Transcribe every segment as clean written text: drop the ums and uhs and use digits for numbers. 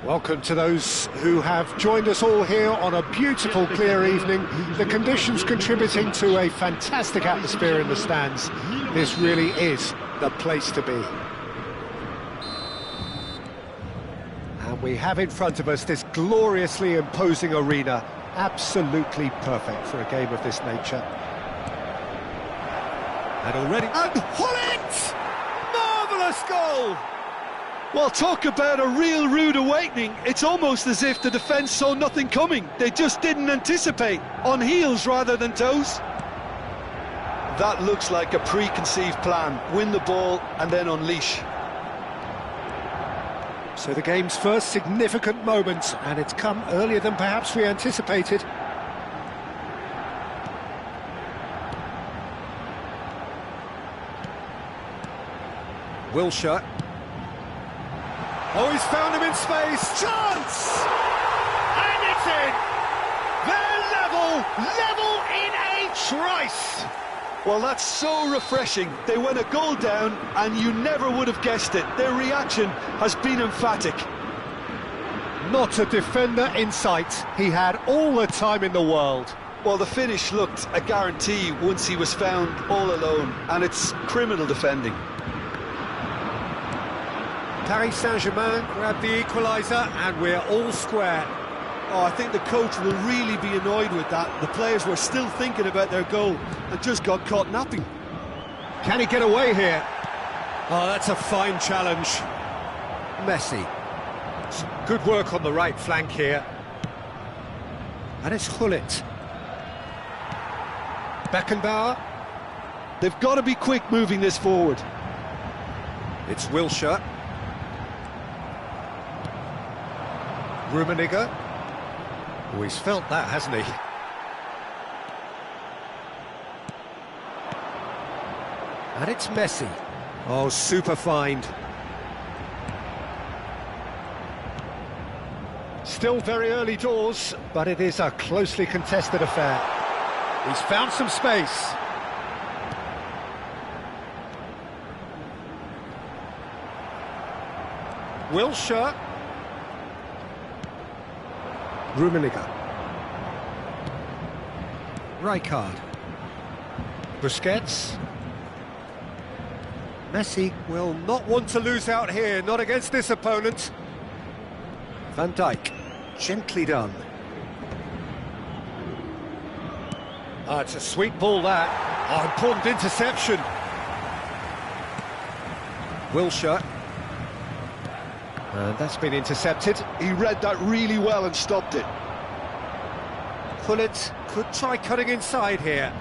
Welcome to those who have joined us all here on a beautiful, clear evening. The conditions contributing to a fantastic atmosphere in the stands. This really is the place to be. And we have in front of us this gloriously imposing arena. Absolutely perfect for a game of this nature. And already... And Hullet! Marvellous goal! Well, talk about a real rude awakening. It's almost as if the defence saw nothing coming. They just didn't anticipate. On heels rather than toes. That looks like a preconceived plan. Win the ball and then unleash. So the game's first significant moment, and it's come earlier than perhaps we anticipated. Wilshere. Oh, he's found him in space. Chance! And it's in! They're level in a trice! Well, that's so refreshing. They went a goal down, and you never would have guessed it. Their reaction has been emphatic. Not a defender in sight. He had all the time in the world. Well, the finish looked a guarantee once he was found all alone, and it's criminal defending. Paris Saint-Germain grabbed the equaliser, and we're all square. Oh, I think the coach will really be annoyed with that. The players were still thinking about their goal and just got caught napping. Can he get away here? Oh, that's a fine challenge. Messi. Some good work on the right flank here. And it's Hullet. Beckenbauer. They've got to be quick moving this forward. It's Wilshere. Rummenigge. Oh, he's felt that, hasn't he? And it's Messi. Oh, super find. Still very early doors, but it is a closely contested affair. He's found some space. Wilshere. Rummenigge. Rijkaard. Busquets. Messi will not want to lose out here, not against this opponent. Van Dijk, gently done. It's a sweet ball, that. Important interception. Wilshere. And that's been intercepted. He read that really well and stopped it. Pullet could try cutting inside here.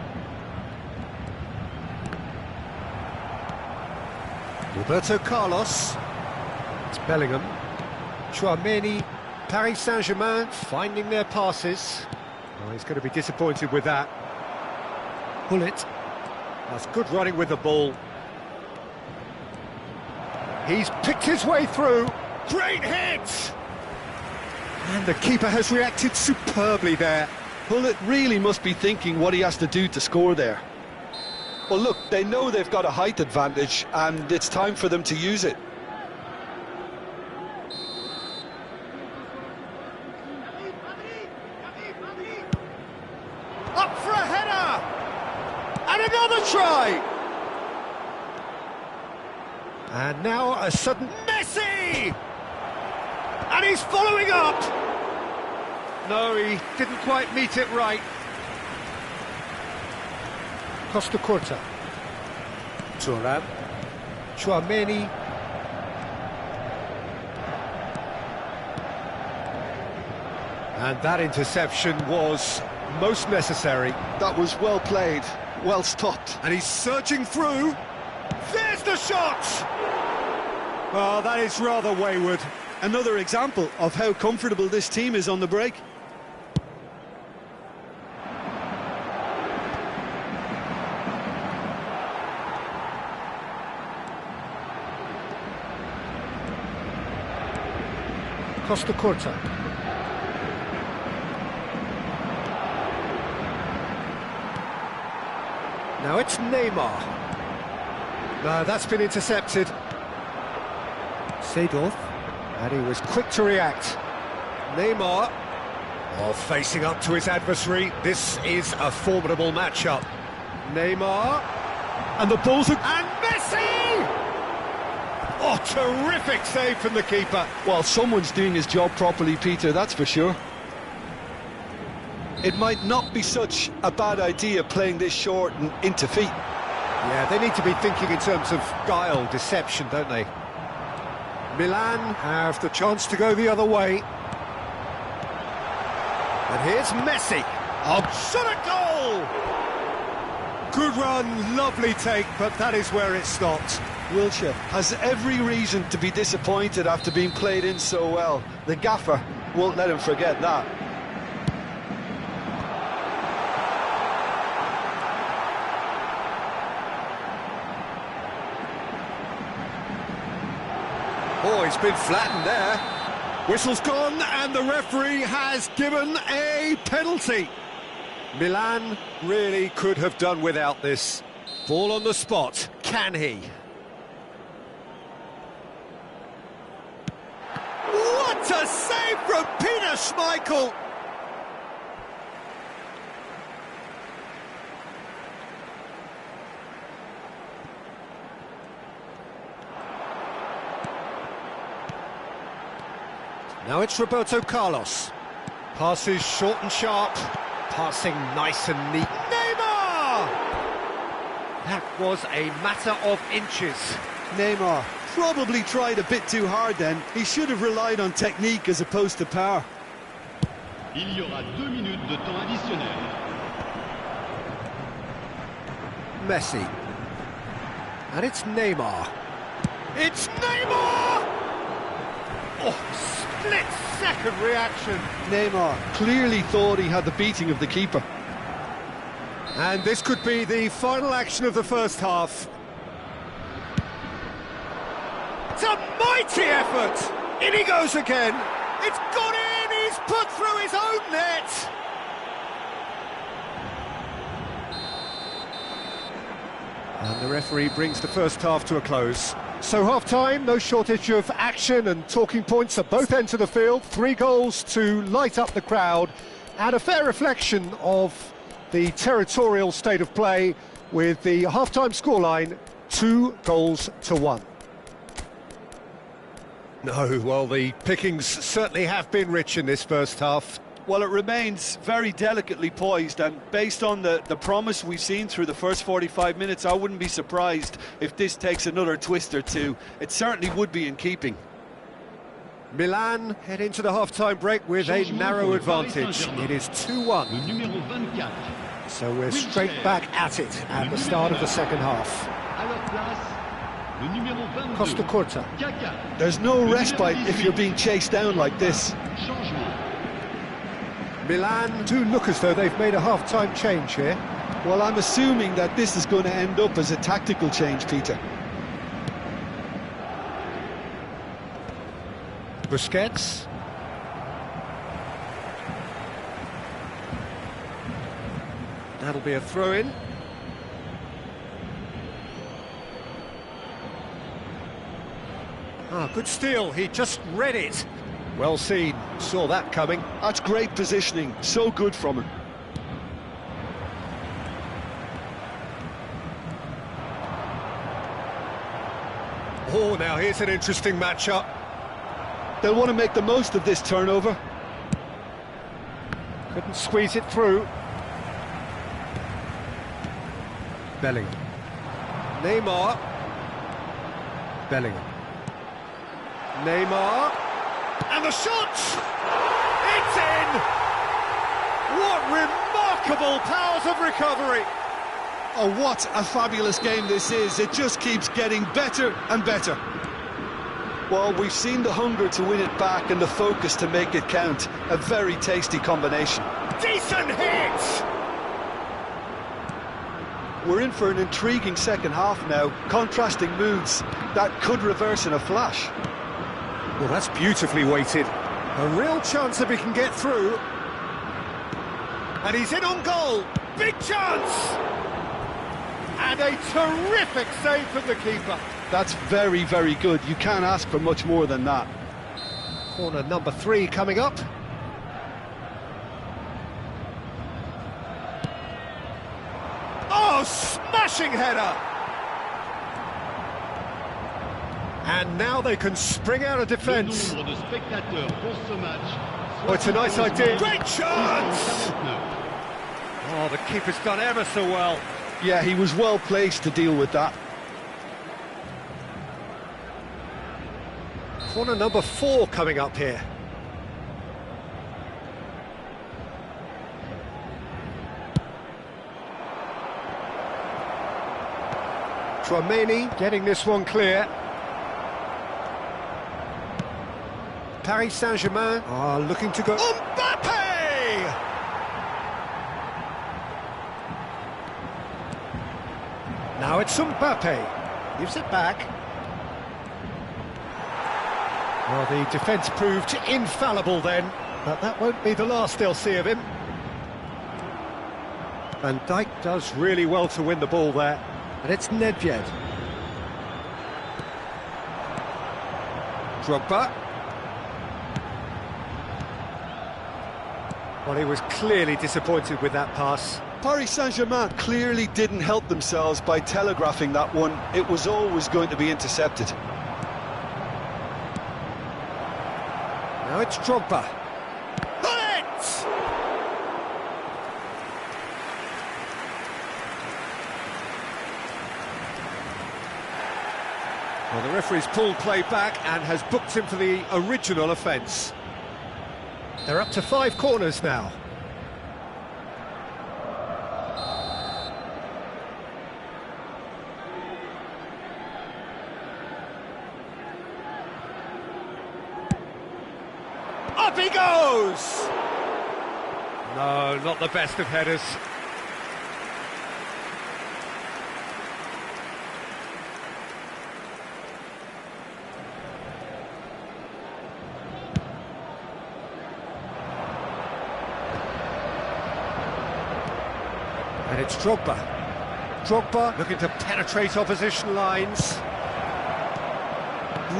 Roberto Carlos. It's Bellingham. Chouameni. Paris Saint-Germain finding their passes. Oh, he's going to be disappointed with that. Pullet. That's good running with the ball. He's picked his way through. Great hit! And the keeper has reacted superbly there. Pullet really must be thinking what he has to do to score there. Well, look, they know they've got a height advantage, and it's time for them to use it. Up for a header! And another try! And now a sudden Messi! And he's following up! No, he didn't quite meet it right. Costa Curta. Thuram. Chouameni. And that interception was most necessary. That was well played, well stopped. And he's surging through. There's the shot! Well, that is rather wayward. Another example of how comfortable this team is on the break. Costa Curta. Now it's Neymar. No, that's been intercepted. Seedorf. And he was quick to react. Neymar. Oh, facing up to his adversary. This is a formidable matchup. Neymar. And the ball's... And Messi! Oh, terrific save from the keeper. Well, someone's doing his job properly, Peter, that's for sure. It might not be such a bad idea playing this short and into feet. Yeah, they need to be thinking in terms of guile, deception, don't they? Milan have the chance to go the other way. And here's Messi. Oh, shot a goal! Good run, lovely take, but that is where it stopped. Wilshere has every reason to be disappointed after being played in so well. The gaffer won't let him forget that. Oh, he's been flattened there. Whistle's gone, and the referee has given a penalty. Milan really could have done without this. Ball on the spot. Can he? What a save from Peter Schmeichel! Now it's Roberto Carlos. Passes short and sharp. Passing nice and neat. Neymar! That was a matter of inches. Neymar probably tried a bit too hard then. He should have relied on technique as opposed to power. Il y aura 2 minutes de temps additionnel. Messi. And it's Neymar. It's Neymar! Oh, split-second reaction. Neymar clearly thought he had the beating of the keeper. And this could be the final action of the first half. It's a mighty effort! In he goes again. It's gone in, he's put through his own net. And the referee brings the first half to a close. So half-time, no shortage of action and talking points at both ends of the field. 3 goals to light up the crowd, and a fair reflection of the territorial state of play with the half-time scoreline 2-1. No, well, the pickings certainly have been rich in this first half. Well, it remains very delicately poised, and based on the promise we've seen through the first 45 minutes, I wouldn't be surprised if this takes another twist or two. It certainly would be in keeping. Milan head into the half-time break with a narrow advantage. It is 2-1. So we're straight back at it at the start of the second half. Costa Curta. There's no respite if you're being chased down like this. Milan do look as though they've made a half-time change here. Well, I'm assuming that this is going to end up as a tactical change, Peter. Busquets. That'll be a throw-in. Ah, good steal, he just read it. Well seen, saw that coming. That's great positioning, so good from him. Oh, now here's an interesting matchup. They'll want to make the most of this turnover. Couldn't squeeze it through. Bellingham. Neymar. Bellingham. Neymar. And the shot! It's in! What remarkable powers of recovery! Oh, what a fabulous game this is. It just keeps getting better and better. Well, we've seen the hunger to win it back and the focus to make it count. A very tasty combination. Decent hit! We're in for an intriguing second half now. Contrasting moods that could reverse in a flash. Well, that's beautifully weighted. A real chance if he can get through. And he's in on goal. Big chance! And a terrific save from the keeper. That's very, very good. You can't ask for much more than that. Corner number 3 coming up. Oh, smashing header! And now they can spring out of defence. Oh, it's a nice idea. Great chance! Oh, the keeper's done ever so well. Yeah, he was well placed to deal with that. Corner number 4 coming up here. Tchouaméni getting this one clear. Paris Saint-Germain are looking to go. Mbappe! Now it's Mbappe. Gives it back. Well, the defence proved infallible then, but that won't be the last they'll see of him. Van Dijk does really well to win the ball there, and it's Nedved. Drogba. Well, he was clearly disappointed with that pass. Paris Saint-Germain clearly didn't help themselves by telegraphing that one. It was always going to be intercepted. Now it's Drogba. Bullet! Well, the referee's pulled play back and has booked him for the original offence. They're up to 5 corners now. Up he goes! No, not the best of headers. And it's Drogba. Drogba looking to penetrate opposition lines.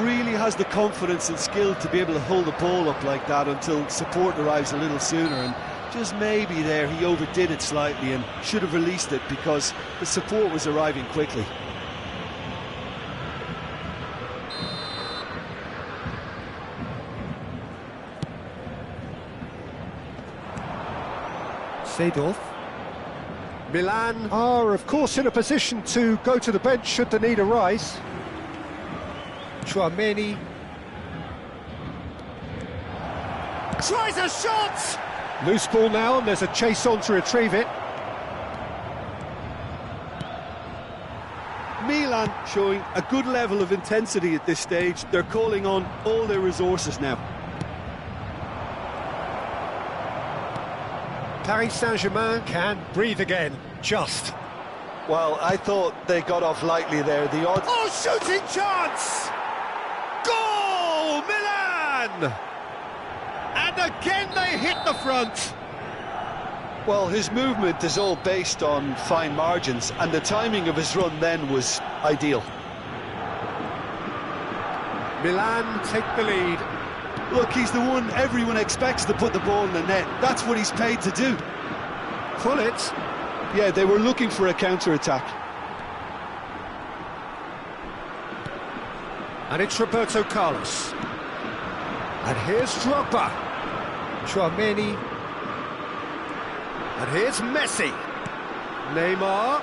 Really has the confidence and skill to be able to hold the ball up like that until support arrives a little sooner, and Just maybe there he overdid it slightly and should have released it because the support was arriving quickly. Seedorf. Milan are, of course, in a position to go to the bench should the need arise. Chouameni tries a shot! Loose ball now, and there's a chase on to retrieve it. Milan showing a good level of intensity at this stage. They're calling on all their resources now. Paris Saint-Germain can breathe again, just. Well, I thought they got off lightly there. The odds... Oh, shooting chance! Goal, Milan! And again they hit the front. Well, his movement is all based on fine margins, and the timing of his run then was ideal. Milan take the lead. Look, he's the one everyone expects to put the ball in the net. That's what he's paid to do. Pull it. Yeah, they were looking for a counter-attack. And it's Roberto Carlos. And here's Drogba. Chouameni. And here's Messi. Neymar.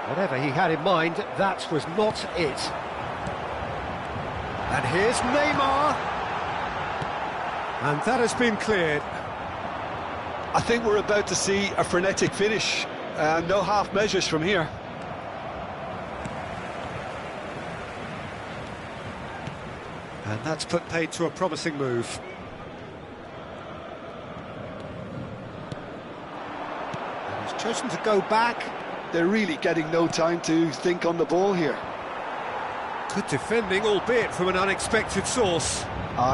Whatever he had in mind, that was not it. And here's Neymar. And that has been cleared. I think we're about to see a frenetic finish. No half measures from here. And that's put paid to a promising move. And he's chosen to go back. They're really getting no time to think on the ball here. Good defending, albeit from an unexpected source.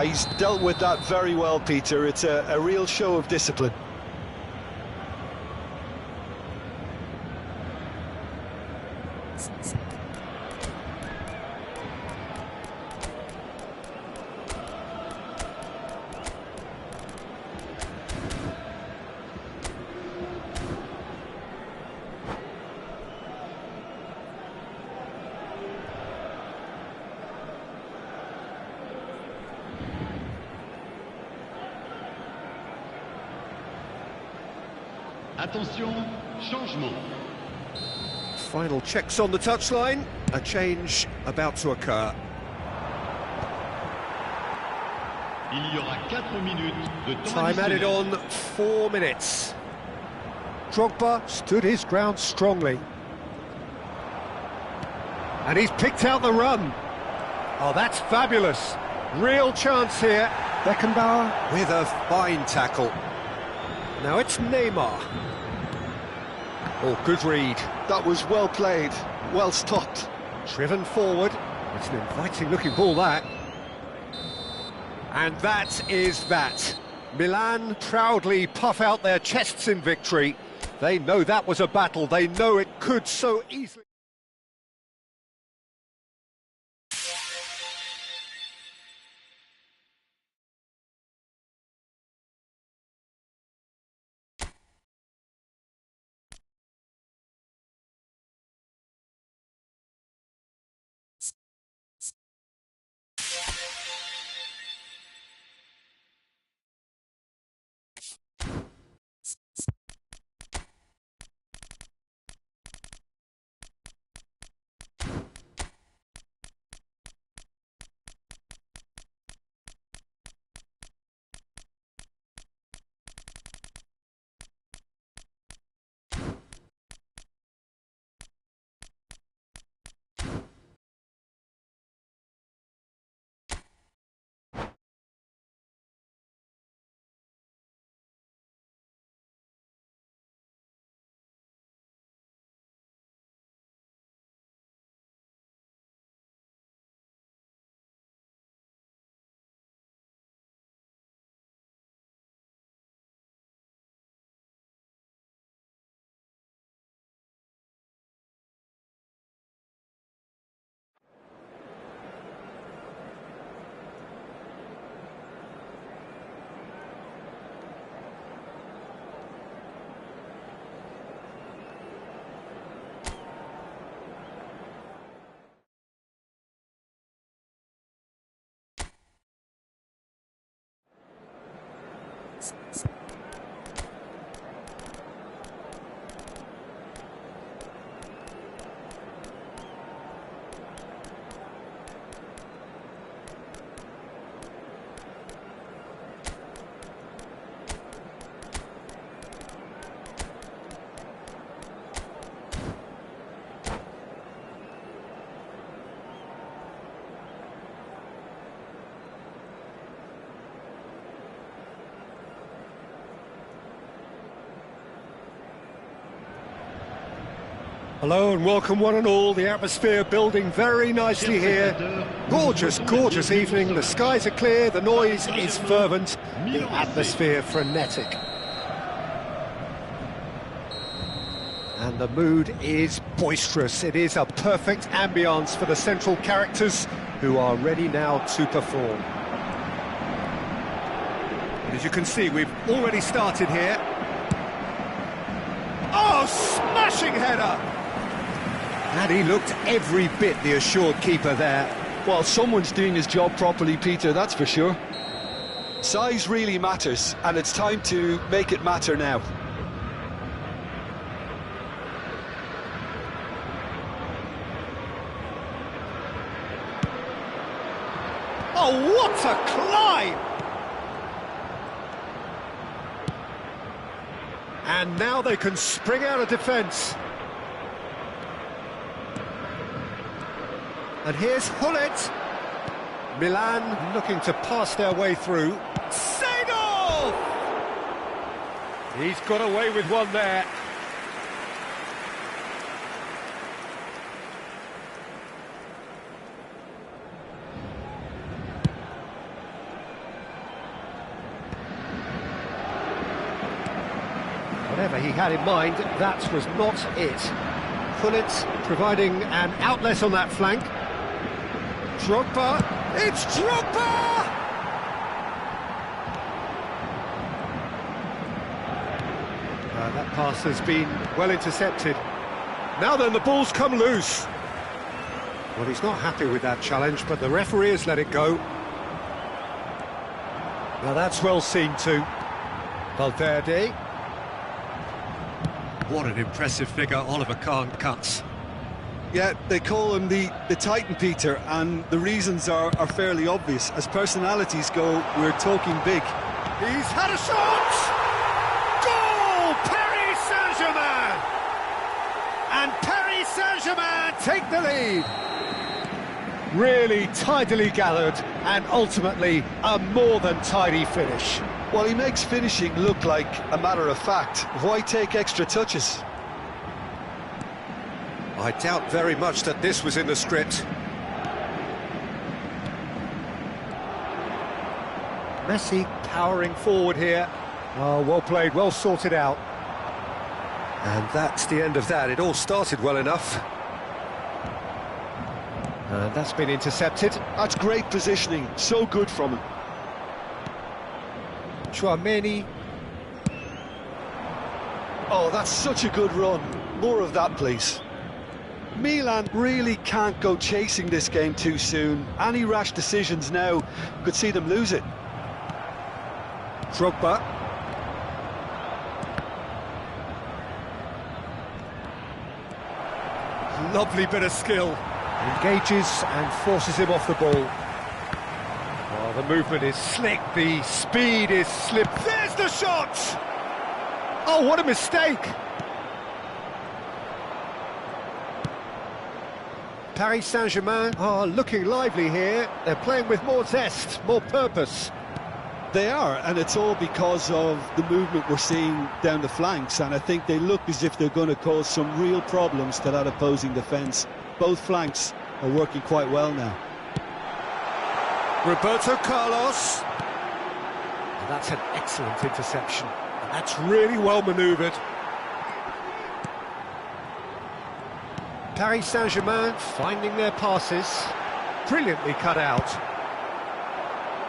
He's dealt with that very well, Peter. It's a real show of discipline. Attention, changement. Final checks on the touchline. A change about to occur. Il y aura 4 minutes de temps Time added additionnel. on 4 minutes. Drogba stood his ground strongly. And he's picked out the run. Oh, that's fabulous. Real chance here. Beckenbauer with a fine tackle. Now it's Neymar. Oh, good read. That was well played, well stopped. Driven forward. It's an inviting looking ball, that. And that is that. Milan proudly puff out their chests in victory. They know that was a battle. They know it could so easily... Hello and welcome one and all. The atmosphere building very nicely here. Gorgeous, gorgeous evening. The skies are clear, the noise is fervent, the atmosphere frenetic. And the mood is boisterous. It is a perfect ambience for the central characters who are ready now to perform. As you can see, we've already started here. Oh, smashing header! And he looked every bit the assured keeper there. Well, someone's doing his job properly, Peter, that's for sure. Size really matters, and it's time to make it matter now. Oh, what a climb! And now they can spring out of defence. And here's Hullet. Milan looking to pass their way through. Seedorf! He's got away with one there. Whatever he had in mind, that was not it. Hullet providing an outlet on that flank. Drogba, it's Drogba! That pass has been well intercepted. Now then, the ball's come loose. Well, he's not happy with that challenge, but the referee has let it go. Now that's well seen too. Valverde. What an impressive figure Oliver Kahn cuts. Yeah, they call him the Titan, Peter, and the reasons are fairly obvious. As personalities go, we're talking big. He's had a shot! Goal! Paris Saint-Germain! And Paris Saint-Germain take the lead. Really tidily gathered, and ultimately a more than tidy finish. Well, he makes finishing look like a matter of fact. Why take extra touches? I doubt very much that this was in the script. Messi powering forward here. Oh, well played, well sorted out. And that's the end of that. It all started well enough. And that's been intercepted. That's great positioning, so good from him. Chouameni. Oh, that's such a good run. More of that, please. Milan really can't go chasing this game too soon. Any rash decisions now could see them lose it. Drogba. Lovely bit of skill. Engages and forces him off the ball. Oh, the movement is slick, the speed is slip. There's the shot! Oh, what a mistake! Paris Saint-Germain are looking lively here. They're playing with more zest, more purpose. They are, and it's all because of the movement we're seeing down the flanks, and I think they look as if they're going to cause some real problems to that opposing defence. Both flanks are working quite well now. Roberto Carlos. And that's an excellent interception. And that's really well manoeuvred. Paris Saint-Germain finding their passes. Brilliantly cut out.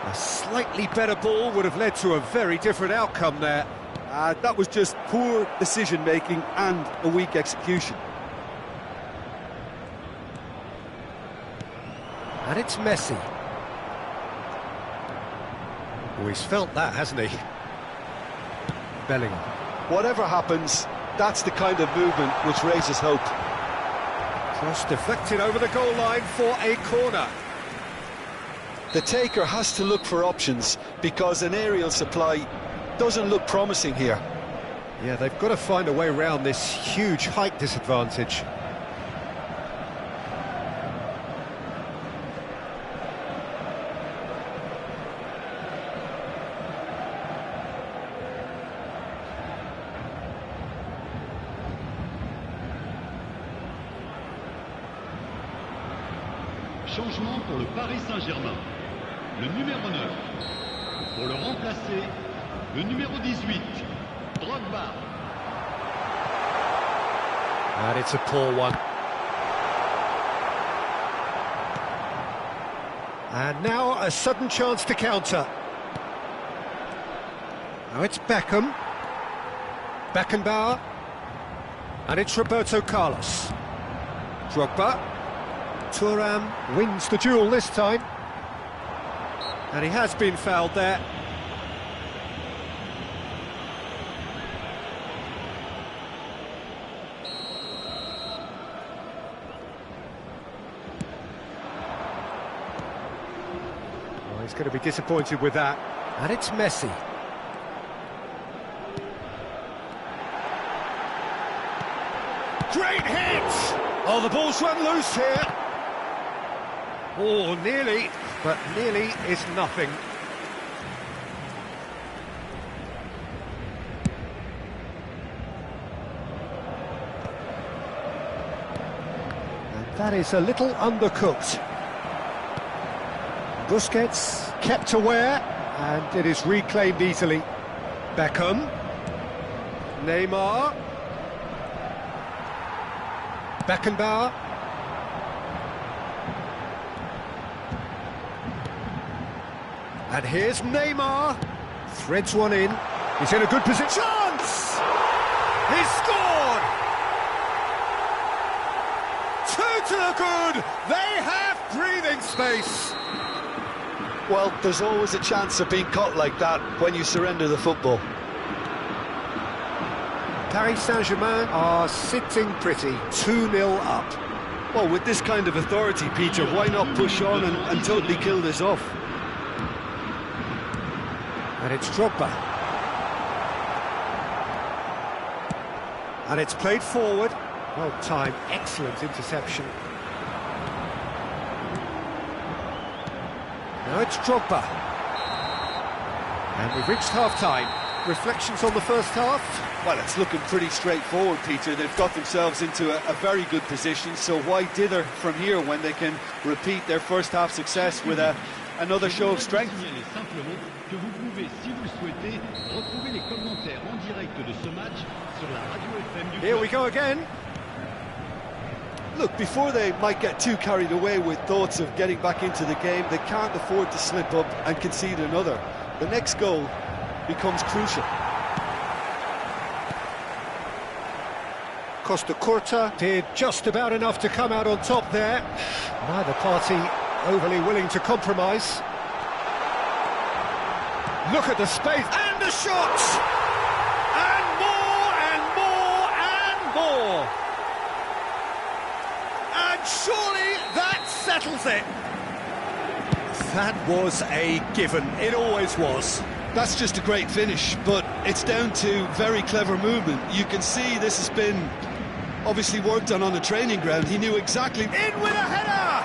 A slightly better ball would have led to a very different outcome there. That was just poor decision-making and a weak execution. And it's Messi. Oh, he's felt that, hasn't he? Bellingham. Whatever happens, that's the kind of movement which raises hope. Cross deflected over the goal line for a corner. The taker has to look for options because an aerial supply doesn't look promising here. Yeah, they've got to find a way around this huge height disadvantage. changement pour le Paris Saint-Germain. Le numéro 9. Pour le remplacer, le numéro 18, Drogba. And it's a poor one. And now a sudden chance to counter. Now it's Beckham. Beckenbauer. And it's Roberto Carlos. Drogba. Thuram wins the duel this time. And he has been fouled there. Oh, he's going to be disappointed with that. And it's Messi. Great hit! Oh, the ball's run loose here. Oh, nearly, but nearly is nothing. And that is a little undercooked. Busquets kept aware, and it is reclaimed easily. Beckham. Neymar. Beckenbauer. And here's Neymar. Threads one in. He's in a good position. Chance! He's scored! 2 to the good. They have breathing space. Well, there's always a chance of being caught like that when you surrender the football. Paris Saint-Germain are sitting pretty, 2-0 up. Well, with this kind of authority, Peter, why not push on and totally kill this off? And it's Drogba. And it's played forward. Well timed, excellent interception. Now it's Drogba. And we've reached half-time. Reflections on the first half? Well, it's looking pretty straightforward, Peter. They've got themselves into a very good position, so why dither from here when they can repeat their first half success with another show of strength? Que vous pouvez, si vous le souhaitez, retrouver les commentaires en direct de ce match sur la radio FM du Here we go again. Look, before they might get too carried away with thoughts of getting back into the game, they can't afford to slip up and concede another. The next goal becomes crucial. Costa Curta did just about enough to come out on top there. Neither party overly willing to compromise. Look at the space, and the shot! And more, and more, and more! And surely that settles it! That was a given, it always was. That's just a great finish, but it's down to very clever movement. You can see this has been obviously worked on the training ground. He knew exactly... In with a header!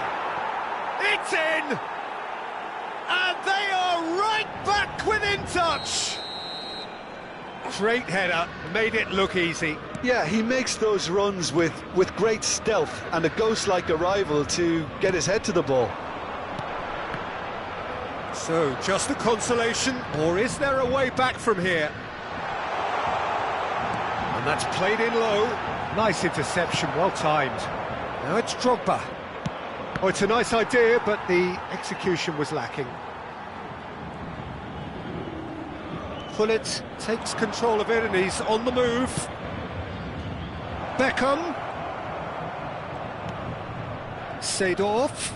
It's in! And they are right back within touch! Great header, made it look easy. Yeah, he makes those runs with great stealth and a ghost-like arrival to get his head to the ball. So, just a consolation, or is there a way back from here? And that's played in low. Nice interception, well timed. Now it's Drogba. Oh, it's a nice idea, but the execution was lacking. Pullet takes control of it and he's on the move. Beckham. Seedorf.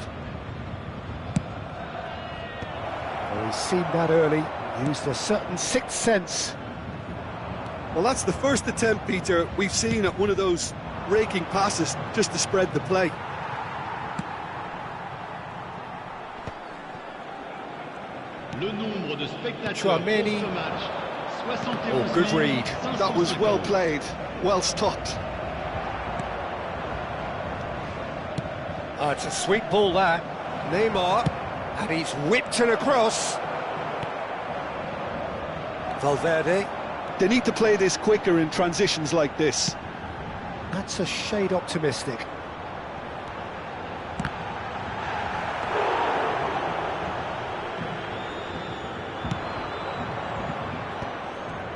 Oh, he's seen that early, used a certain sixth sense. Well, that's the first attempt, Peter, we've seen at one of those raking passes just to spread the play. Le nombre de spectateurs Chouameni. pour ce match. Oh, good read. That was well played, well stopped. Oh, it's a sweet ball, that. Neymar, and he's whipped it across. Valverde. They need to play this quicker in transitions like this. That's a shade optimistic.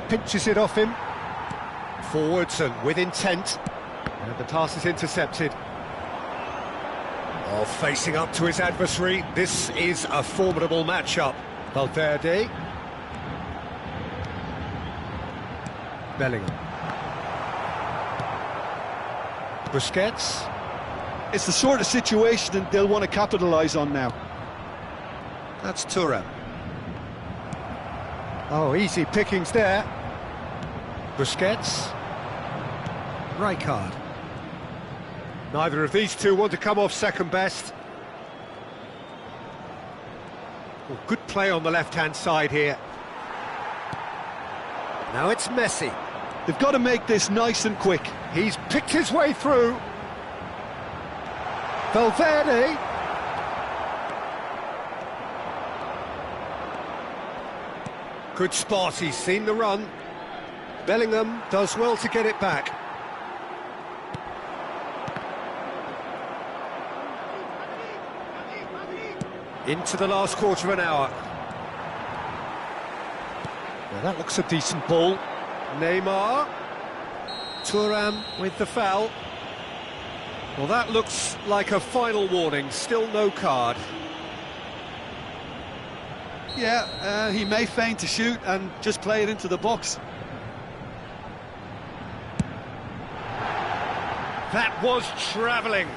pinches it off him. Forwards and with intent. And the pass is intercepted. Oh, facing up to his adversary. This is a formidable matchup. Valverde. Bellingham. Busquets. It's the sort of situation that they'll want to capitalise on now. That's Thuram. Oh, easy pickings there. Busquets. Rijkaard. Neither of these two want to come off second best. Oh, good play on the left-hand side here. Now it's Messi. They've got to make this nice and quick. He's picked his way through. Valverde. Good spot, he's seen the run. Bellingham does well to get it back. Into the last quarter of an hour. Now that looks a decent ball. Neymar. Thuram with the foul. Well, that looks like a final warning. Still no card. Yeah, he may feign to shoot and just play it into the box. That was travelling.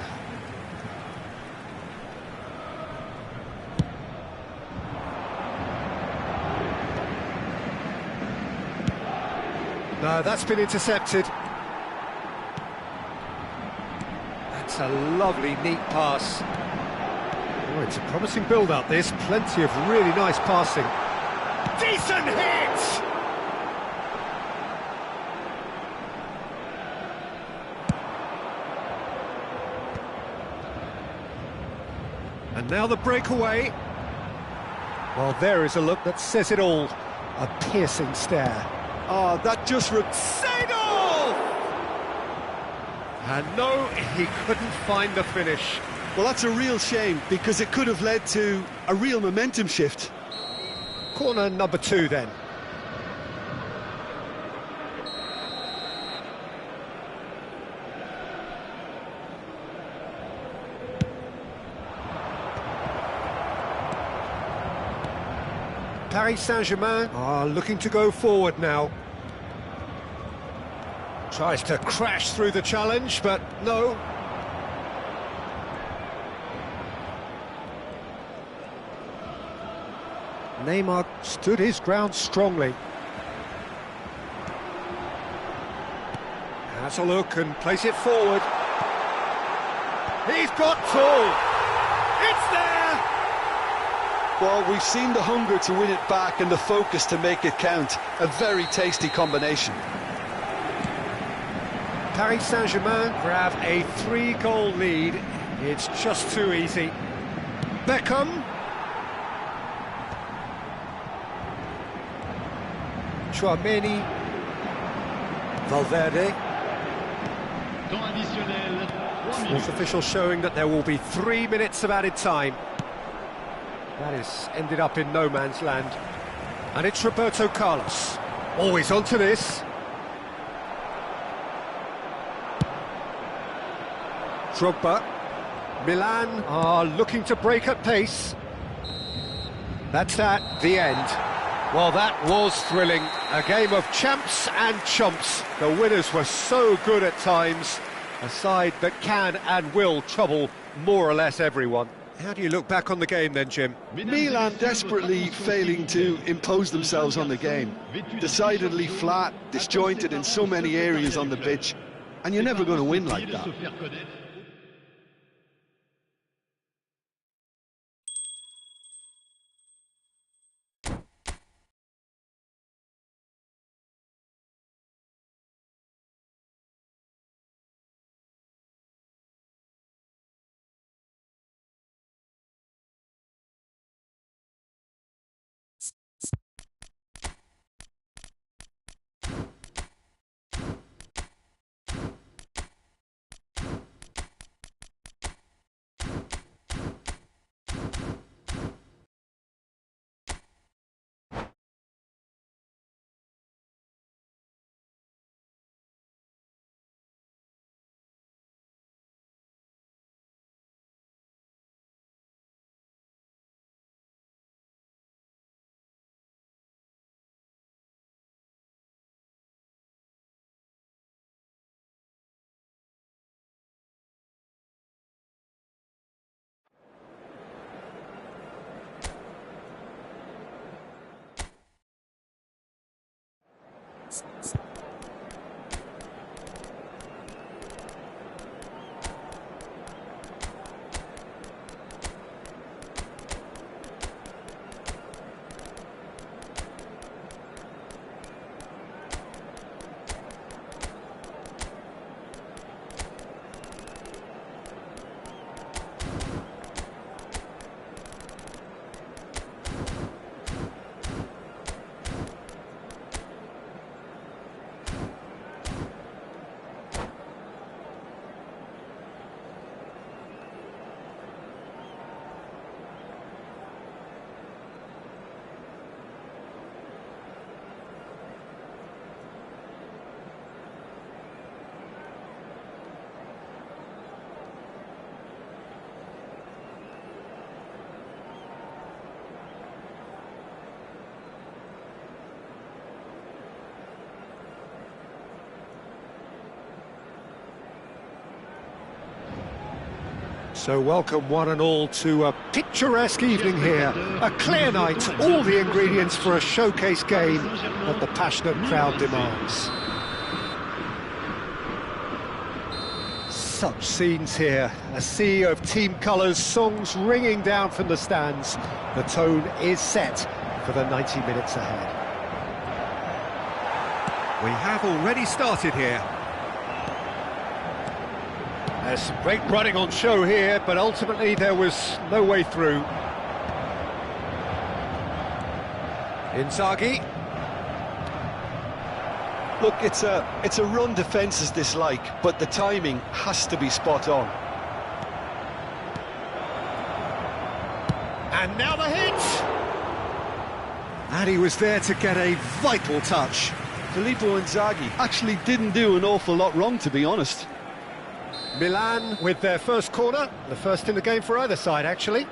No, that's been intercepted. That's a lovely, neat pass. Oh, it's a promising build-up, this. Plenty of really nice passing. Decent hit! And now the breakaway. Well, there is a look that says it all. A piercing stare. Oh, that just... Seedorf! And no, he couldn't find the finish. Well, that's a real shame, because it could have led to a real momentum shift. Corner number 2 then. Paris Saint-Germain are looking to go forward now. Tries to crash through the challenge, but no. Neymar stood his ground strongly. Has a look and plays it forward. He's got two. It's there! Well, we've seen the hunger to win it back and the focus to make it count. A very tasty combination. Paris Saint-Germain grab a 3-goal lead. It's just too easy. Beckham. Chouameni. Valverde. Temps additionnel, 3 Fourth minutes. official showing that there will be 3 minutes of added time. That has ended up in no man's land. And it's Roberto Carlos. Always onto this. Drogba. Milan are looking to break at pace. That's that, the end. Well, that was thrilling. A game of champs and chumps. The winners were so good at times. A side that can and will trouble more or less everyone. How do you look back on the game then, Jim? Milan desperately failing to impose themselves on the game. Decidedly flat, disjointed in so many areas on the pitch. And you're never going to win like that. So welcome one and all to a picturesque evening here. A clear night, all the ingredients for a showcase game that the passionate crowd demands. Such scenes here, a sea of team colours, songs ringing down from the stands. The tone is set for the 90 minutes ahead. We have already started here. There's some great running on show here, but ultimately there was no way through. Inzaghi. Look, it's a run defences dislike, but the timing has to be spot on. And now the hit! And he was there to get a vital touch. Filippo Inzaghi actually didn't do an awful lot wrong, to be honest. Milan with their first corner, the first in the game for either side, actually.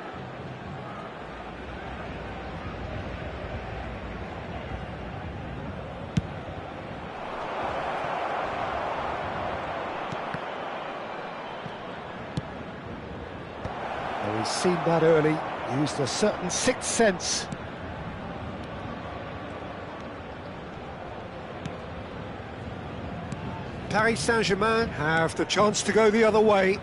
Well, he's seen that early, used a certain sixth sense. Paris Saint-Germain have the chance to go the other way.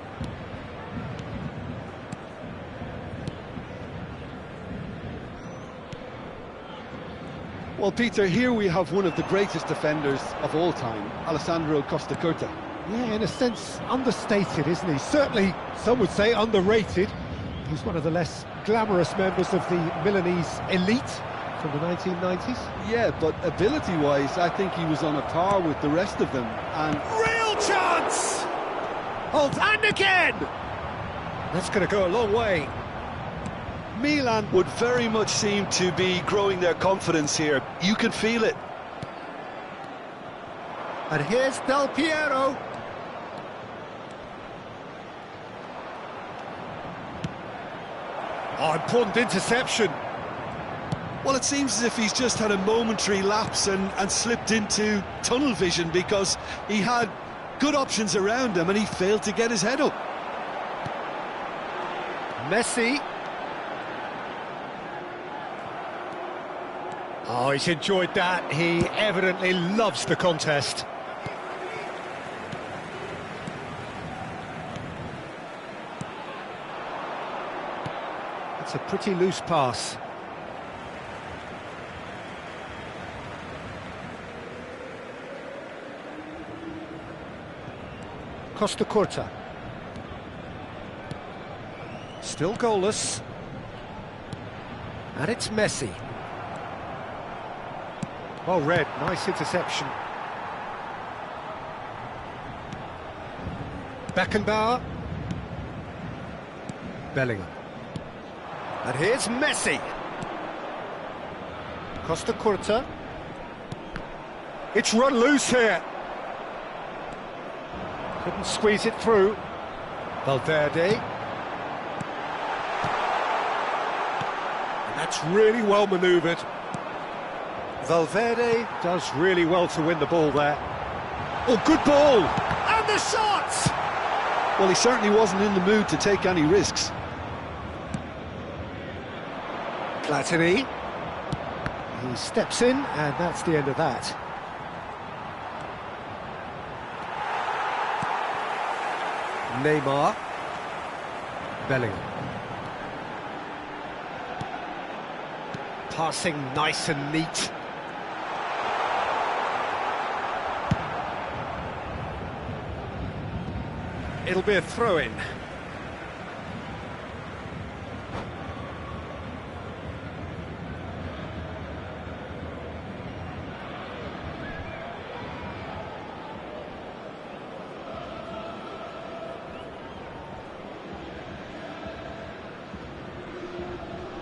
Well, Peter, here we have one of the greatest defenders of all time, Alessandro Costacurta. Yeah, in a sense, understated, isn't he? Certainly, some would say underrated. He's one of the less glamorous members of the Milanese elite from the 1990s. Yeah, but ability-wise, I think he was on a par with the rest of them. And real chance! Holds, and again! That's going to go a long way. Milan would very much seem to be growing their confidence here. You can feel it. And here's Del Piero. Oh, important interception. Well, it seems as if he's just had a momentary lapse and slipped into tunnel vision, because he had good options around him and he failed to get his head up. Messi. Oh, he's enjoyed that. He evidently loves the contest. It's a pretty loose pass. Costacurta. Still goalless. And it's Messi. Well read, nice interception. Beckenbauer. Bellingham. And here's Messi. Costacurta. It's run loose here. Couldn't squeeze it through. Valverde. And that's really well manoeuvred. Valverde does really well to win the ball there. Oh, good ball! And the shot! Well, he certainly wasn't in the mood to take any risks. Platini. He steps in, and that's the end of that. Neymar. Bellingham. Passing nice and neat. It'll be a throw-in.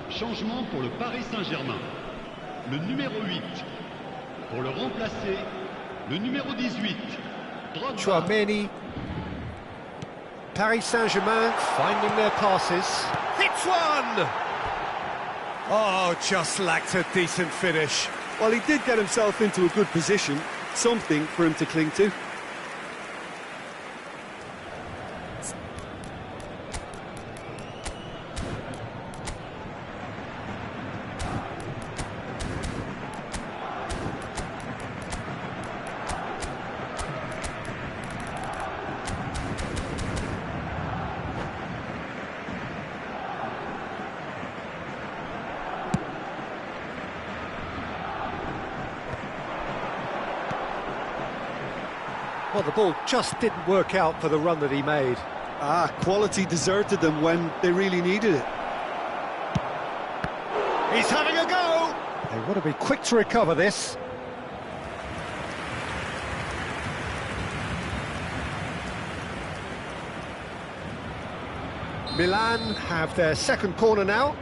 Changement pour le Paris Saint-Germain. Le numéro 8. Pour le remplacer, le numéro 18. Drogba. Chouameni. Paris Saint-Germain finding their passes. Hits one! Oh, just lacked a decent finish. Well, he did get himself into a good position, something for him to cling to. Well, the ball just didn't work out for the run that he made. Quality deserted them when they really needed it. He's having a go! They want to be quick to recover this. Milan have their second corner now.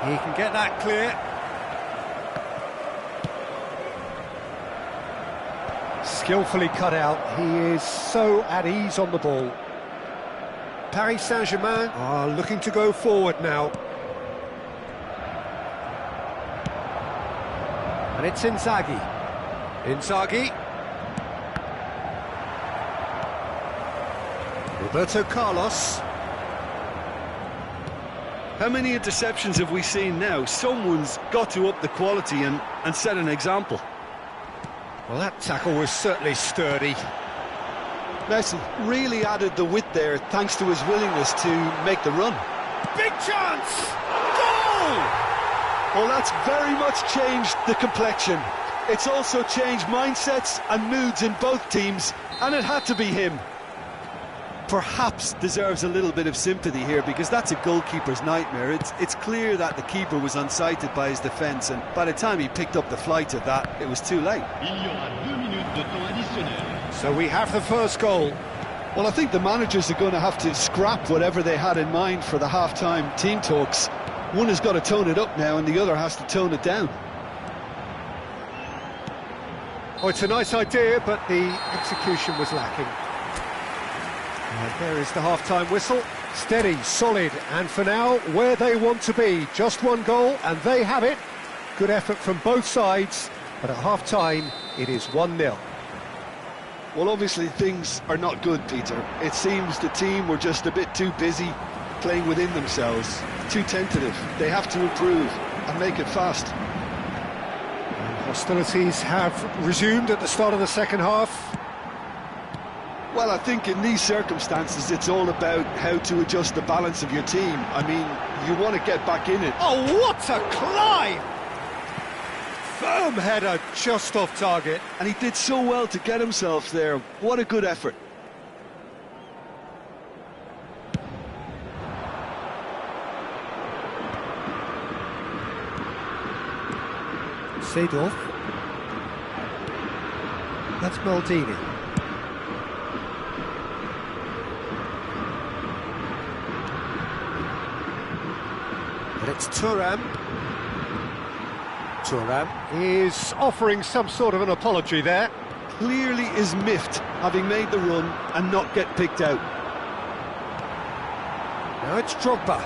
He can get that clear. Skillfully cut out. He is so at ease on the ball. Paris Saint-Germain are looking to go forward now. And it's Inzaghi. Inzaghi. Roberto Carlos. How many interceptions have we seen now? Someone's got to up the quality and set an example. Well, that tackle was certainly sturdy. Messi really added the width there thanks to his willingness to make the run. Big chance! Goal! Well, that's very much changed the complexion. It's also changed mindsets and moods in both teams, and it had to be him. Perhaps deserves a little bit of sympathy here because that's a goalkeeper's nightmare. It's clear that the keeper was unsighted by his defence, and by the time he picked up the flight of that, it was too late. Il y aura 2 minutes de temps additionnel. So we have the first goal. Well, I think the managers are going to have to scrap whatever they had in mind for the half-time team talks. One has got to tone it up now and the other has to tone it down. Oh, it's a nice idea, but the execution was lacking. And there is the half-time whistle. Steady, solid, and for now, where they want to be. Just one goal, and they have it. Good effort from both sides, but at half-time, it is 1-0. Well, obviously things are not good, Peter. It seems the team were just a bit too busy playing within themselves, too tentative. They have to improve and make it fast. And hostilities have resumed at the start of the second half. Well, I think in these circumstances, it's all about how to adjust the balance of your team. I mean, you want to get back in it. Oh, what a climb! Firm header, just off target. And he did so well to get himself there. What a good effort. Seedorf. That's Maldini. But it's Thuram. Thuram is offering some sort of an apology there. Clearly is miffed, having made the run and not get picked out. Now it's Drogba.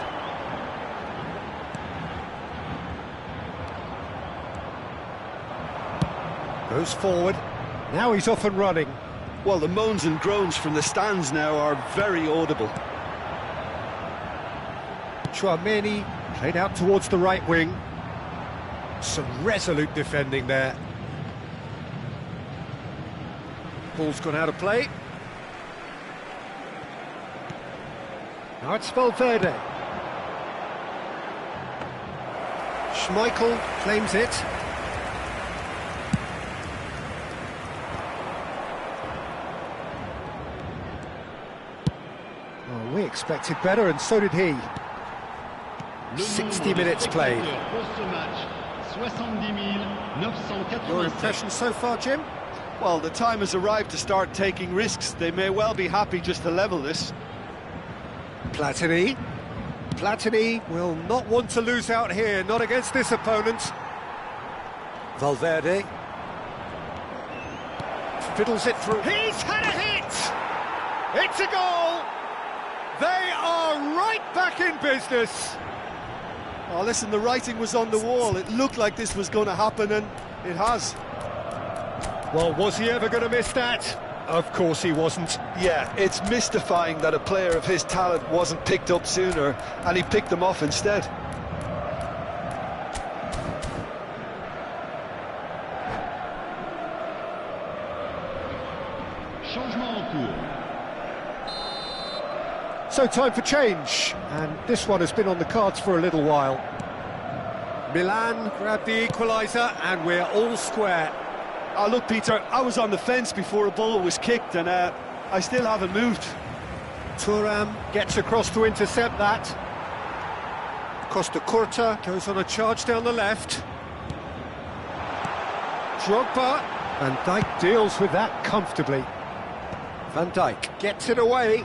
Goes forward. Now he's off and running. Well, the moans and groans from the stands now are very audible. Chouameni played out towards the right wing. Some resolute defending there. Ball's gone out of play. Now it's Valverde. Schmeichel claims it. Oh, we expected better, and so did he. 60 minutes played. Your impression so far, Jim? Well, the time has arrived to start taking risks. They may well be happy just to level this. Platini. Platini will not want to lose out here, not against this opponent. Valverde. Fiddles it through. He's had a hit! It's a goal! They are right back in business. Oh, listen, the writing was on the wall. It looked like this was going to happen, and it has. Well, was he ever going to miss that? Of course he wasn't. Yeah, it's mystifying that a player of his talent wasn't picked up sooner, and he picked them off instead. Changement en cours. So time for change, and this one has been on the cards for a little while. Milan grabbed the equaliser, and we're all square. Oh, look, Peter, I was on the fence before a ball was kicked, and I still haven't moved. Thuram gets across to intercept that. Costa Curta goes on a charge down the left. Drogba. Van Dijk deals with that comfortably. Van Dijk gets it away.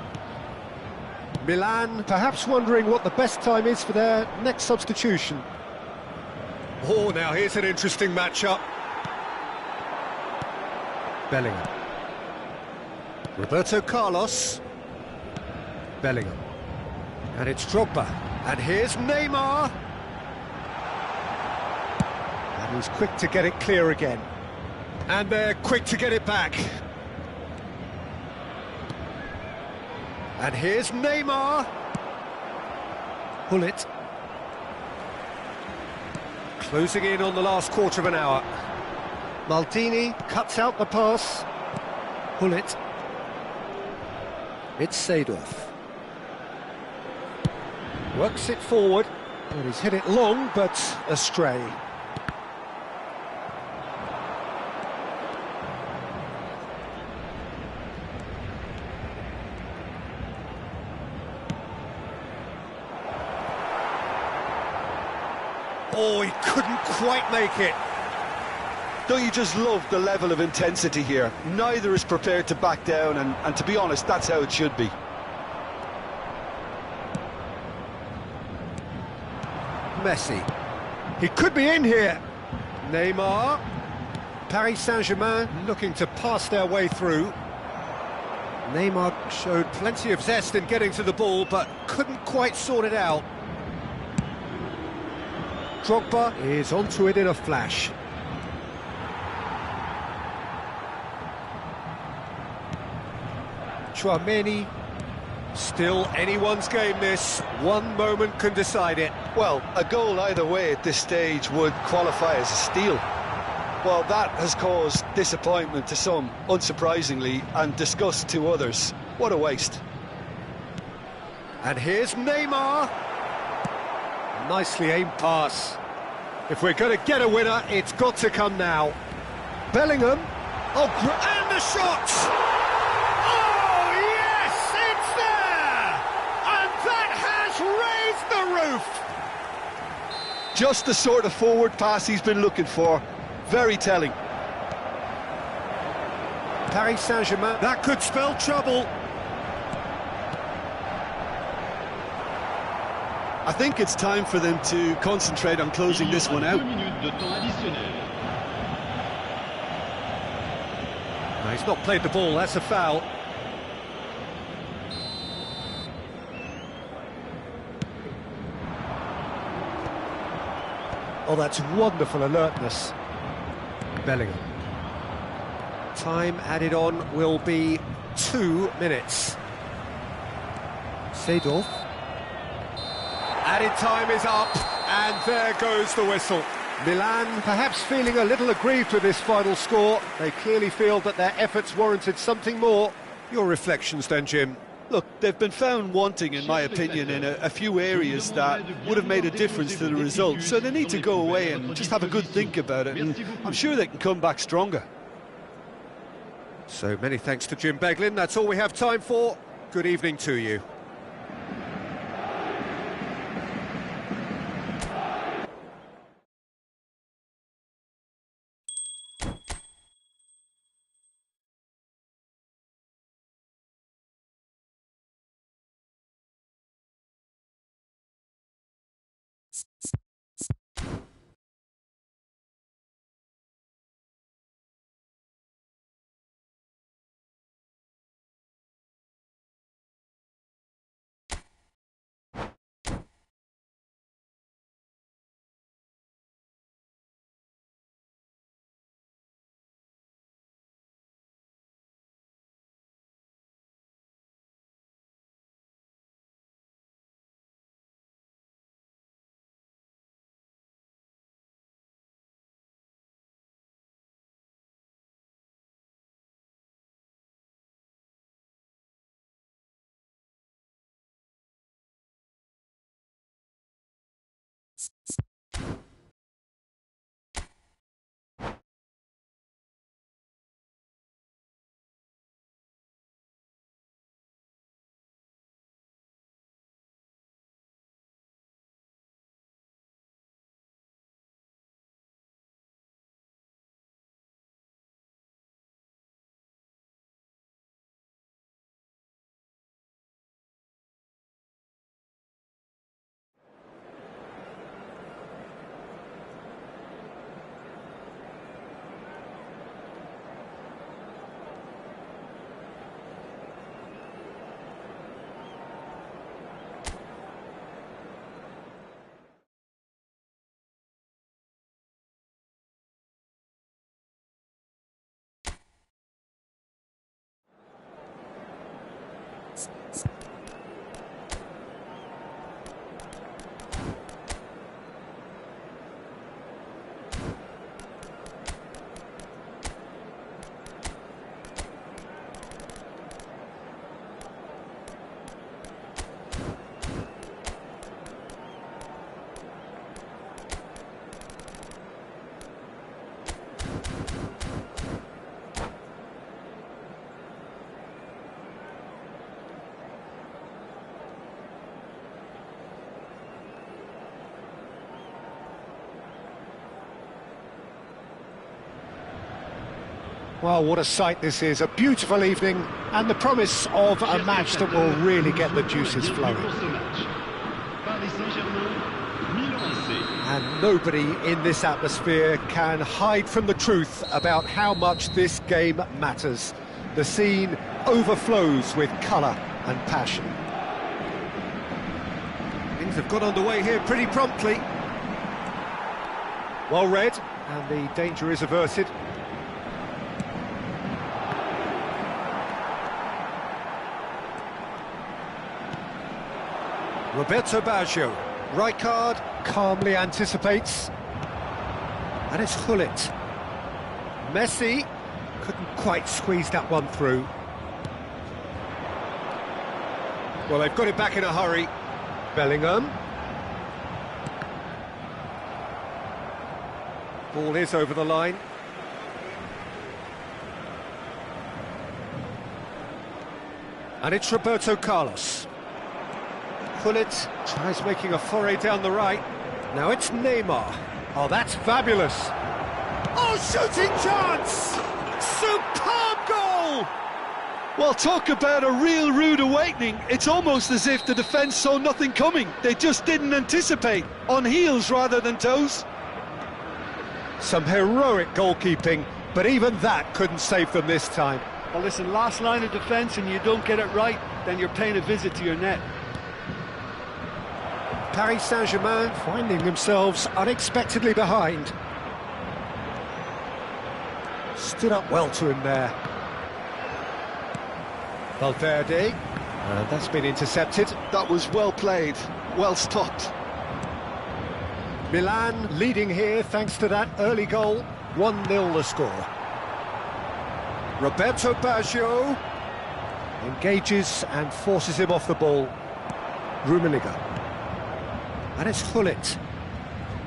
Milan perhaps wondering what the best time is for their next substitution. Oh, now here's an interesting matchup. Bellingham. Roberto Carlos. Bellingham. And it's Drogba. And here's Neymar. And he's quick to get it clear again. And they're quick to get it back. And here's Neymar. Hullet. Closing in on the last quarter of an hour. Maldini cuts out the pass. Hullet. It's Seedorf. Works it forward. And he's hit it long, but astray. Oh, he couldn't quite make it. Don't you just love the level of intensity here? Neither is prepared to back down, and to be honest, that's how it should be. Messi. He could be in here. Neymar. Paris Saint-Germain looking to pass their way through. Neymar showed plenty of zest in getting to the ball, but couldn't quite sort it out. Drogba is onto it in a flash. Tchouaméni. Still anyone's game this. One moment can decide it. Well, a goal either way at this stage would qualify as a steal. Well, that has caused disappointment to some, unsurprisingly, and disgust to others. What a waste. And here's Neymar. Nicely aimed pass. If we're going to get a winner, it's got to come now. Bellingham. Oh, and the shot! Oh, yes, it's there! And that has raised the roof! Just the sort of forward pass he's been looking for. Very telling. Paris Saint-Germain. That could spell trouble. I think it's time for them to concentrate on closing this one out. No, he's not played the ball, that's a foul. Oh, that's wonderful alertness. Bellingham. Time added on will be 2 minutes. Seedorf. Added time is up, and there goes the whistle. Milan perhaps feeling a little aggrieved with this final score. They clearly feel that their efforts warranted something more. Your reflections then, Jim? Look, they've been found wanting, in my opinion, in a few areas that would have made a difference to the result. So they need to go away and just have a good think about it, and I'm sure they can come back stronger. So many thanks to Jim Beglin. That's all we have time for. Good evening to you. Well, what a sight this is. A beautiful evening and the promise of a match that will really get the juices flowing. And nobody in this atmosphere can hide from the truth about how much this game matters. The scene overflows with colour and passion. Things have got underway here pretty promptly. Well read, and the danger is averted. Roberto Baggio, Rijkaard calmly anticipates, and it's Gullit. Messi couldn't quite squeeze that one through. Well, they've got it back in a hurry. Bellingham. Ball is over the line. And it's Roberto Carlos. Gullit tries making a foray down the right. Now it's Neymar. Oh, that's fabulous. Oh, shooting chance! Superb goal! Well, talk about a real rude awakening. It's almost as if the defence saw nothing coming. They just didn't anticipate. On heels rather than toes. Some heroic goalkeeping, but even that couldn't save them this time. Well, listen, last line of defence and you don't get it right, then you're paying a visit to your net. Paris Saint-Germain finding themselves unexpectedly behind. Stood up well to him there. Valverde, and that's been intercepted. That was well played, well stopped. Milan leading here thanks to that early goal. 1-0 the score. Roberto Baggio engages and forces him off the ball. Rummenigge. And it's Gullit.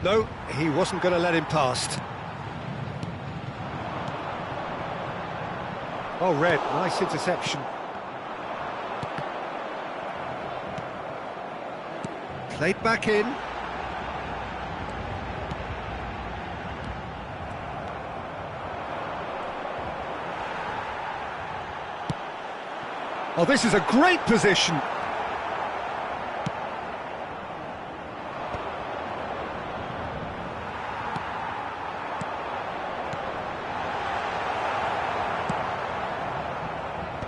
No, he wasn't going to let him past. Oh, Red, nice interception. Played back in. Oh, this is a great position.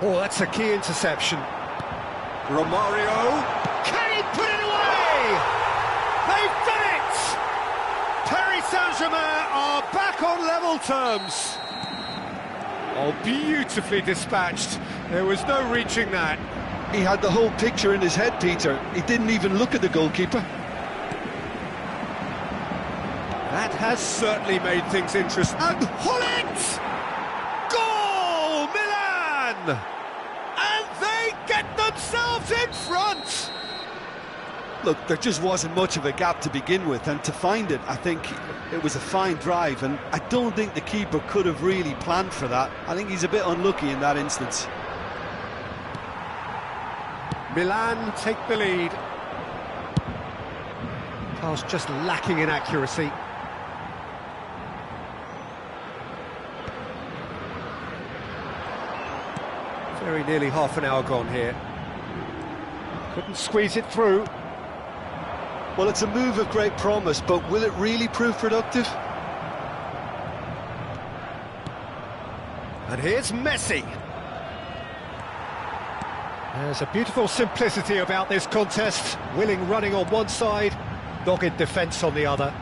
Oh, that's a key interception. Romario. Can he put it away? They've done it! Paris Saint-Germain are back on level terms. Oh, beautifully dispatched. There was no reaching that. He had the whole picture in his head, Peter. He didn't even look at the goalkeeper. That has certainly made things interesting. And Gullit! Goal, Milan! And they get themselves in front! Look, there just wasn't much of a gap to begin with, and to find it, I think it was a fine drive, and I don't think the keeper could have really planned for that. I think he's a bit unlucky in that instance. Milan take the lead. Pass just lacking in accuracy. Very nearly half an hour gone here. Couldn't squeeze it through. Well, it's a move of great promise, but will it really prove productive? And here's Messi. There's a beautiful simplicity about this contest. Willing running on one side, dogged defence on the other.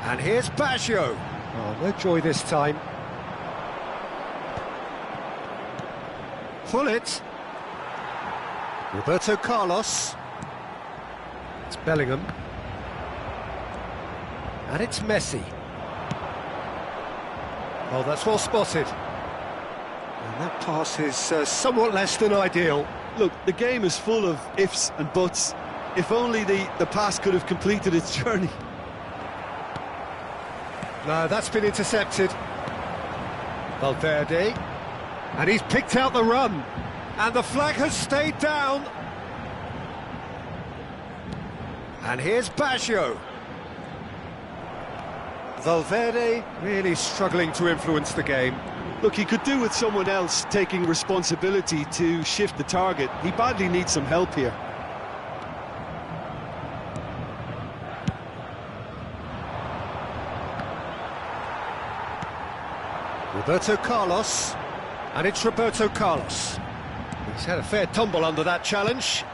And here's Baggio. Oh, no joy this time. Gullit. Roberto Carlos. It's Bellingham. And it's Messi. Oh, that's well spotted. And that pass is somewhat less than ideal. Look, the game is full of ifs and buts. If only the pass could have completed its journey. No, that's been intercepted. Valverde. And he's picked out the run. And the flag has stayed down. And here's Baggio. Valverde really struggling to influence the game. Look, he could do with someone else taking responsibility to shift the target. He badly needs some help here. Roberto Carlos. And it's Roberto Carlos. He's had a fair tumble under that challenge.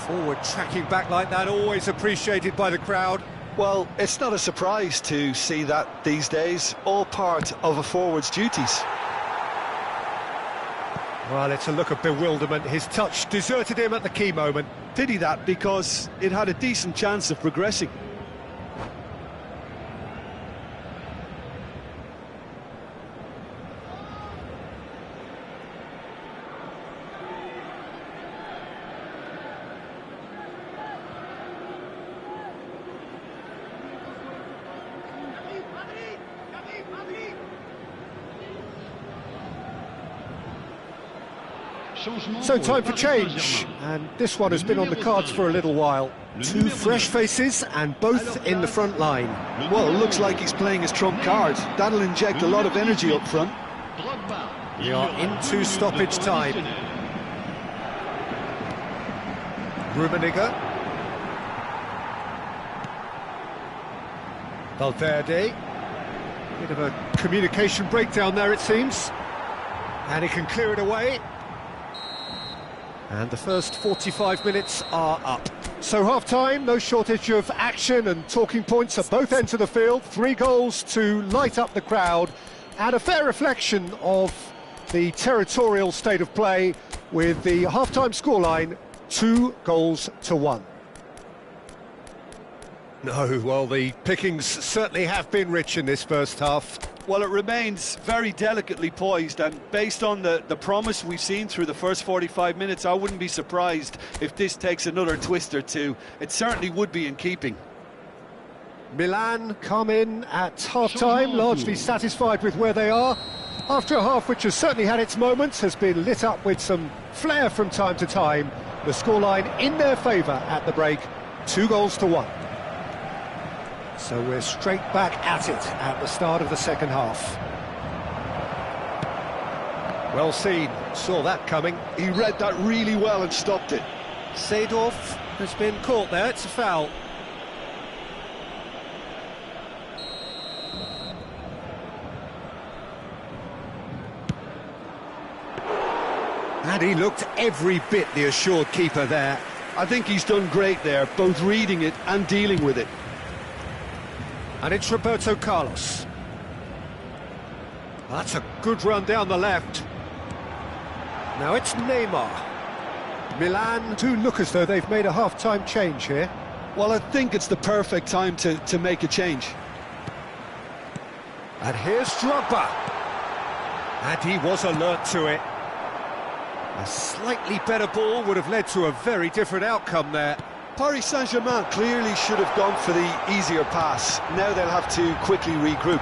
Forward tracking back like that, always appreciated by the crowd. Well, it's not a surprise to see that these days, all part of a forward's duties. Well, it's a look of bewilderment. His touch deserted him at the key moment. Pity that, because it had a decent chance of progressing. So time for change, and this one has been on the cards for a little while. Two fresh faces, and both in the front line. Well, it looks like he's playing his trump card. That'll inject a lot of energy up front. We are into stoppage time. Rummenigge. Valverde. Bit of a communication breakdown there, it seems. And he can clear it away. And the first 45 minutes are up. So half-time, no shortage of action and talking points at both ends of the field. 3 goals to light up the crowd, and a fair reflection of the territorial state of play, with the half-time scoreline 2-1. No, well, the pickings certainly have been rich in this first half. Well, it remains very delicately poised, and based on the promise we've seen through the first 45 minutes, I wouldn't be surprised if this takes another twist or two. It certainly would be in keeping. Milan come in at half-time, largely satisfied with where they are. After a half which has certainly had its moments, has been lit up with some flair from time to time. The scoreline in their favour at the break, 2-1. So we're straight back at it at the start of the second half. Well seen, saw that coming. He read that really well and stopped it. Seedorf has been caught there, it's a foul. And he looked every bit the assured keeper there. I think he's done great there, both reading it and dealing with it. And it's Roberto Carlos. That's a good run down the left. Now it's Neymar. Milan do look as though they've made a half-time change here. Well, I think it's the perfect time to make a change. And here's Drogba. And he was alert to it. A slightly better ball would have led to a very different outcome there. Paris Saint-Germain clearly should have gone for the easier pass. Now they'll have to quickly regroup.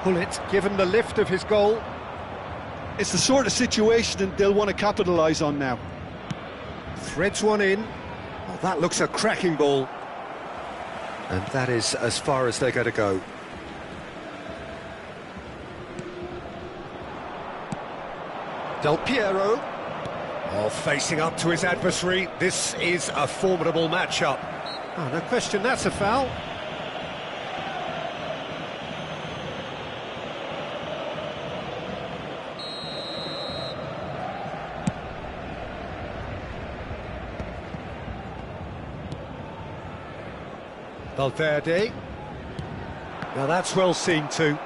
Gullit given the lift of his goal. It's the sort of situation that they'll want to capitalise on now. Threads one in. Well, that looks a cracking ball. And that is as far as they're going to go. Del Piero. Oh, facing up to his adversary. This is a formidable matchup. Oh, no question, that's a foul. Valverde. Now that's well seen too.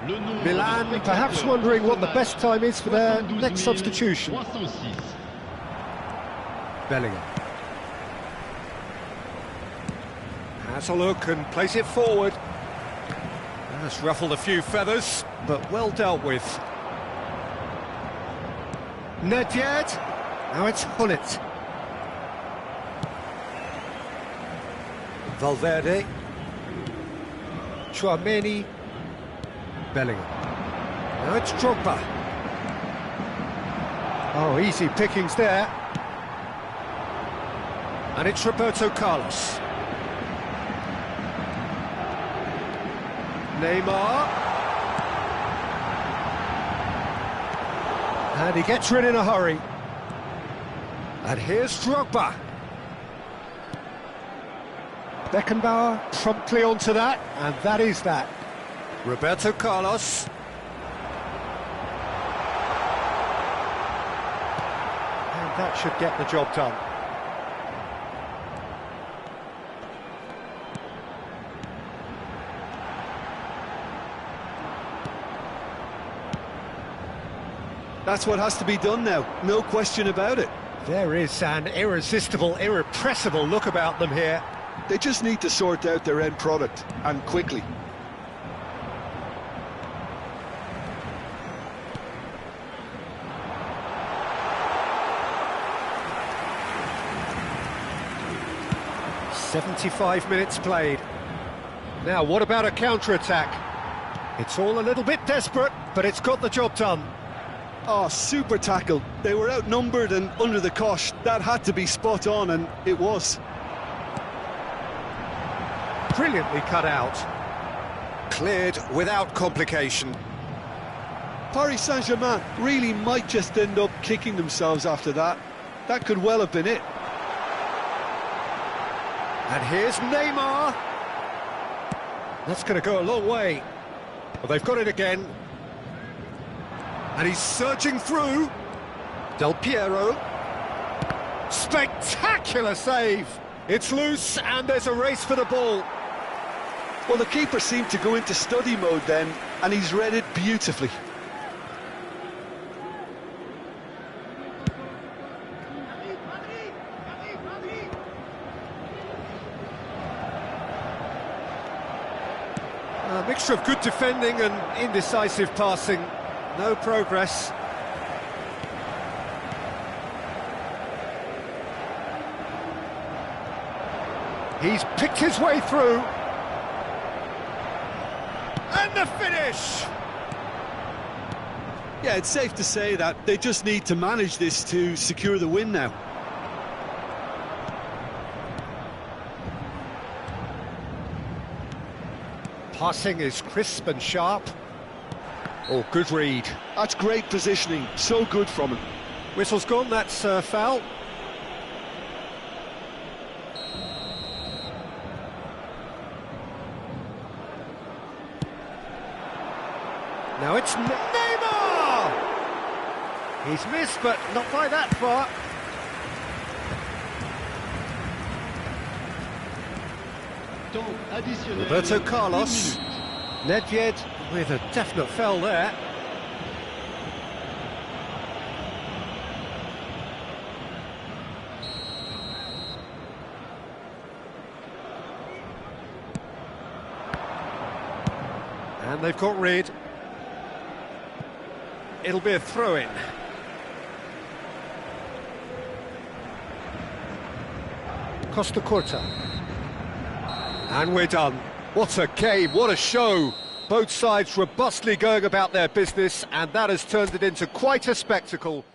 Milan perhaps wondering what the best time is for their next substitution. Bellingham. Has a look and plays it forward. That's ruffled a few feathers, but well dealt with. Nedved. Now it's Gullit. Valverde. Chouameni. Bellingham. Now it's Drogba. Oh, easy pickings there. And it's Roberto Carlos. Neymar. And he gets rid in a hurry. And here's Drogba. Beckenbauer promptly onto that, and that is that. Roberto Carlos. And that should get the job done. That's what has to be done now, no question about it. There is an irresistible, irrepressible look about them here. They just need to sort out their end product, and quickly. "75 minutes played. Now, what about a counter-attack? It's all a little bit desperate, but it's got the job done. Oh, super tackle. They were outnumbered and under the cosh. That had to be spot on, and it was. Brilliantly cut out. Cleared without complication. Paris Saint-Germain really might just end up kicking themselves after that. That could well have been it. And here's Neymar. That's going to go a long way. Well, they've got it again. And he's surging through. Del Piero. Spectacular save. It's loose and there's a race for the ball. Well, the keeper seemed to go into study mode then, and he's read it beautifully. A mixture of good defending and indecisive passing. No progress. He's picked his way through. And the finish! Yeah, it's safe to say that they just need to manage this to secure the win now. Passing is crisp and sharp. Oh, good read. That's great positioning, so good from him. Whistle's gone, that's foul. Now it's Neymar! He's missed, but not by that far. Temps additionnel. Roberto 1 Carlos. minute. Nedved with a definite foul there. And they've got rid. It'll be a throw-in. Costa Curta. And we're done. What a game, what a show. Both sides robustly going about their business, and that has turned it into quite a spectacle.